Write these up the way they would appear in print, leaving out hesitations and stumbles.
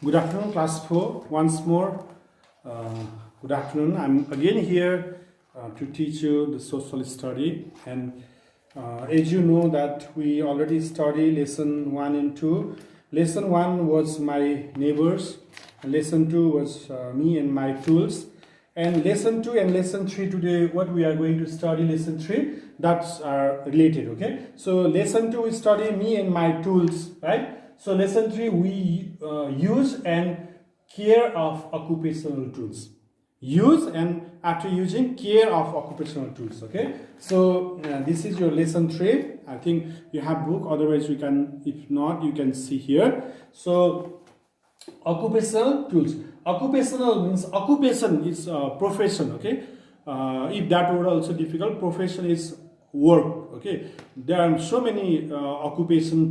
Good afternoon, class 4. Once more, good afternoon. I'm again here to teach you the social study. And as you know that we already studied lesson 1 and 2. Lesson 1 was my neighbors. And lesson 2 was me and my tools. And lesson 2 and lesson 3 today, what we are going to study, lesson 3, that's related, okay? So lesson 2 we study me and my tools, right? So lesson 3 we use and care of occupational tools. Use and after using care of occupational tools, okay? So this is your lesson 3. I think you have book, otherwise we can, if not, you can see here. So occupational tools. Occupational means occupation is profession, okay? If that word also difficult, profession is work, okay? There are so many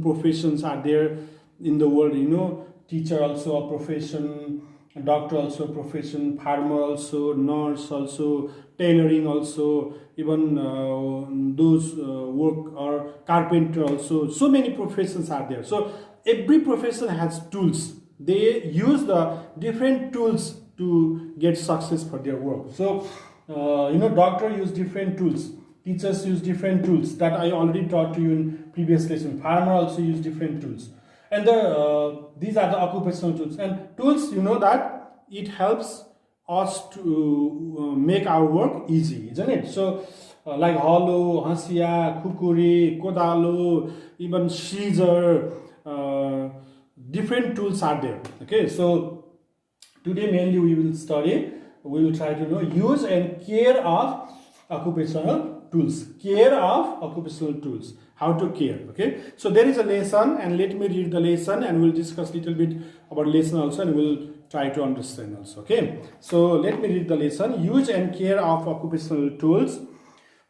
professions are there in the world, you know. Teacher also a profession, doctor also a profession, farmer also, nurse also, tailoring also, even those work or carpenter also. So many professions are there. So every profession has tools. They use the different tools to get success for their work. So you know, doctor use different tools, teachers use different tools that I already taught to you in previous lesson. Farmer also use different tools, and these are the occupational tools. And tools, you know that it helps us to make our work easy, isn't it? So like hollow, hasia, kukuri, kodalo, even scissor, different tools are there, okay? So today mainly we will try to know use and care of occupational tools. Care of occupational tools, how to care, okay? So there is a lesson, and let me read the lesson and we'll discuss a little bit about lesson also, and we'll try to understand also, okay? So let me read the lesson. Use and care of occupational tools.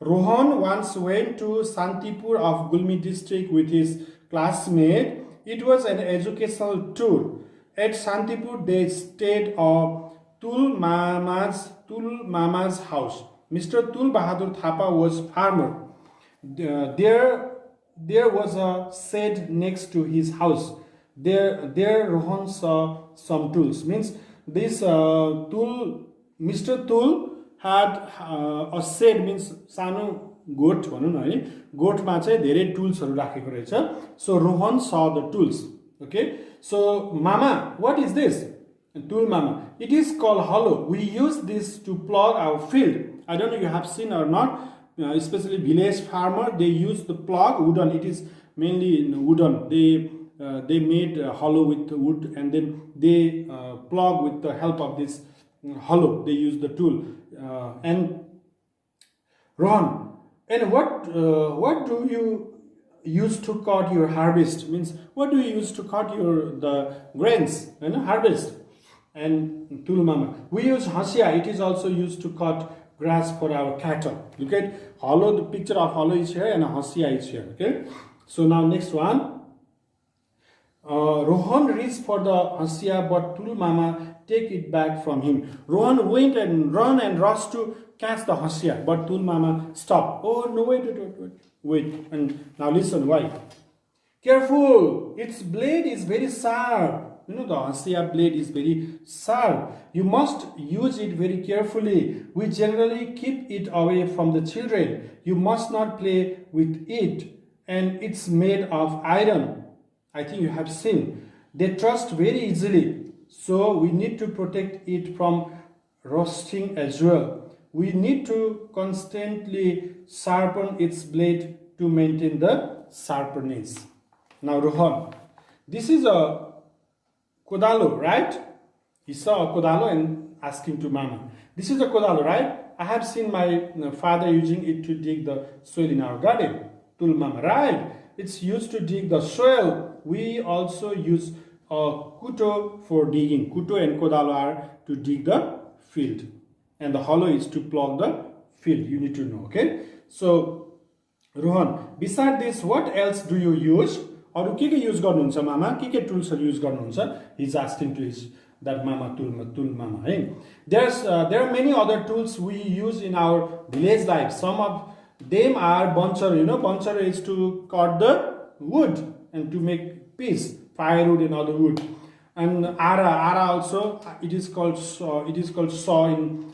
Rohan once went to Santipur of Gulmi district with his classmate. It was an educational tour. At Santipur, they stayed at Tul Mama's house. Mr. Tul Bahadur Thapa was farmer. There was a shed next to his house. There Rohan saw some tools. Means this Mr. Tul had a shed, means sano goat भनौँ न है, गोठमा चाहिँ धेरै टुल्सहरु राखेको रहेछ. So Rohan saw the tools, okay? So mama, what is this? Tool mama, it is called hollow. We use this to plug our field. I don't know you have seen or not, especially village farmer, they use the plug wooden. It is mainly wooden. They made hollow with wood, and then they plug with the help of this hollow. They use the tool and Rohan, and what do you use to cut your harvest? Means what do you use to cut the grains and harvest? And Tul Mama, we use hasia. It is also used to cut grass for our cattle. Look at hollow. The picture of hollow is here and a hasia is here. Okay. So now next one. Rohan reached for the hasia, but Tul Mama take it back from him. Rohan went and ran and rushed to catch the hasia, but Tul Mama stopped. Oh no, wait. And now listen, why? Careful, its blade is very sharp. You know, the hasia blade is very sharp. You must use it very carefully. We generally keep it away from the children. You must not play with it. And it's made of iron. I think you have seen. They rust very easily. So we need to protect it from rusting as well. We need to constantly sharpen its blade to maintain the sharpness. Now Rohan, this is a kodalo, right? He saw a kodalo and asked him to mama. This is a kodalo, right? I have seen my father using it to dig the soil in our garden. Tul mama, right? It's used to dig the soil. We also use a kuto for digging. Kuto and kodalo are to dig the field, and the hollow is to plug the field. You need to know, okay? So Rohan, beside this, what else do you use? Or के use गर्नुहुन्छ मामा? के tools use गर्नुहुन्छ? He's asking to his that mama tool mama. Hey? There are many other tools we use in our village life. Some of them are buncher. You know, buncher is to cut the wood and to make piece, firewood and other wood. And ara also it is called saw in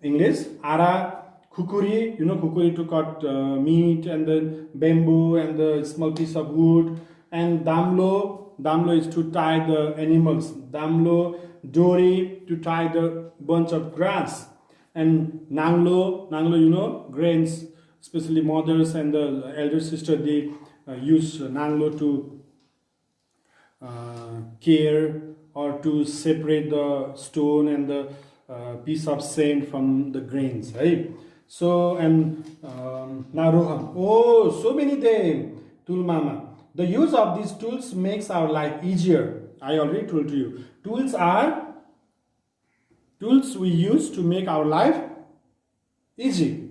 English. Ara, kukuri, you know kukuri to cut meat, and then bamboo and the small piece of wood. And damlo is to tie the animals. Damlo, dori to tie the bunch of grass. And nanglo, you know grains, especially mothers and the elder sister, they use nanglo to care or to separate the stone and the piece of sand from the grains, right? So, and now Rohan, oh, so many things, tool mama. The use of these tools makes our life easier. I already told you. Tools are tools we use to make our life easy.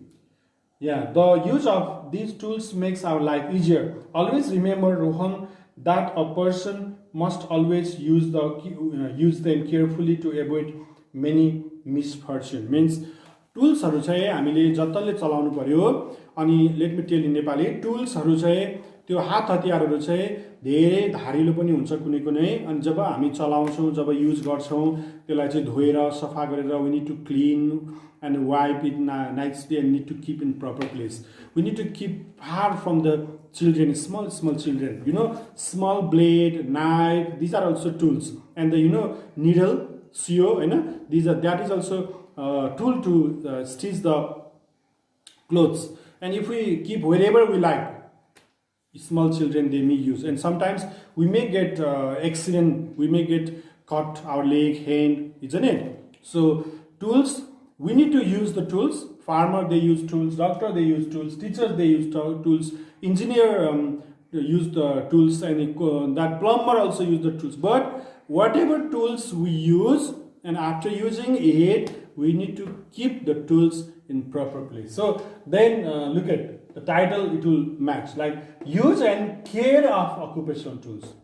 Yeah, the use of these tools makes our life easier. Always remember, Rohan, that a person must always use them carefully to avoid many misfortune. Means टुल्सहरु चाहिँ हामीले जतले चलाउनु पर्यो. अनि let me tell इन नेपाली, टुल्सहरु चाहिँ त्यो हात हतियारहरु चाहिँ धेरै धारिलो पनि हुन्छ कुनै कुनै. अनि जब हामी चलाउँछौं, जब युज गर्छौं, त्यसलाई चाहिँ धोएर सफा गरेर we need to clean and wipe it nicely and need to keep in proper place. We need to keep far from the children, small children, you know, small blade, knife, these are also tools. And the, you know, needle, sio, you know, that is also tool to stitch the clothes. And if we keep wherever we like, small children, they may use. And sometimes we may get accident, we may get cut our leg, hand, isn't it? So tools, we need to use the tools. Farmer, they use tools. Doctor, they use tools. Teachers, they use tools. Engineer use the tools. And that plumber also use the tools. But whatever tools we use, and after using it, we need to keep the tools in proper place. So then look at the title, it will match. Like use and care of occupational tools.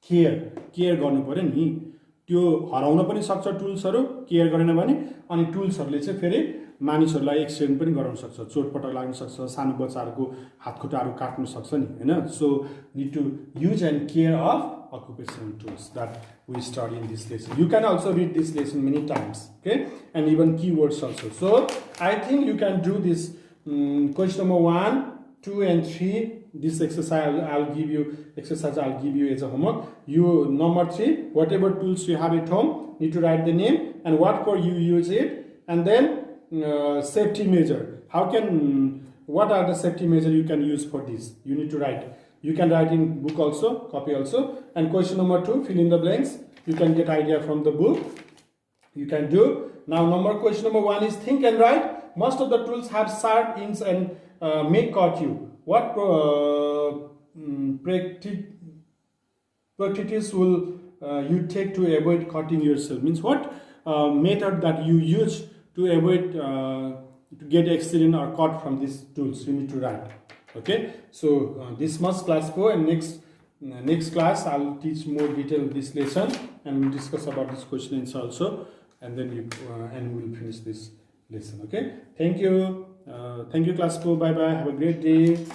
Care गर्नु पर्यो नि. त्यो हराउन पनि सक्छ टुल्सहरु care गरेन भने. अनि टुल्सहरुले चाहिँ फेरि मानिसहरुलाई एक्सिडेन्ट पनि गराउन सक्छ, चोटपटक लाग्न सक्छ, सानो बच्चाहरुको हातखुट्टाहरु काट्न सक्छ नि, हैन? So need to use and care of occupational tools that we study in this lesson. You can also read this lesson many times, okay? And even keywords also. So I think you can do this question number 1, 2 and 3. This exercise I'll give you as a homework. You number 3, whatever tools you have at home, need to write the name and what for you use it, and then safety measure. What are the safety measure you can use for this? You need to write. You can write in book also, copy also. And question number 2, fill in the blanks. You can get idea from the book. You can do. Now question number 1 is think and write. Most of the tools have sharp ends and may cut you. What practice will you take to avoid cutting yourself? Means what method that you use to avoid to get accident or cut from these tools? You need to write. Okay, so this much class 4, and next class I'll teach more detail of this lesson and we'll discuss about this question answer also, and then we'll finish this lesson. Okay, thank you class 4. Bye bye, have a great day.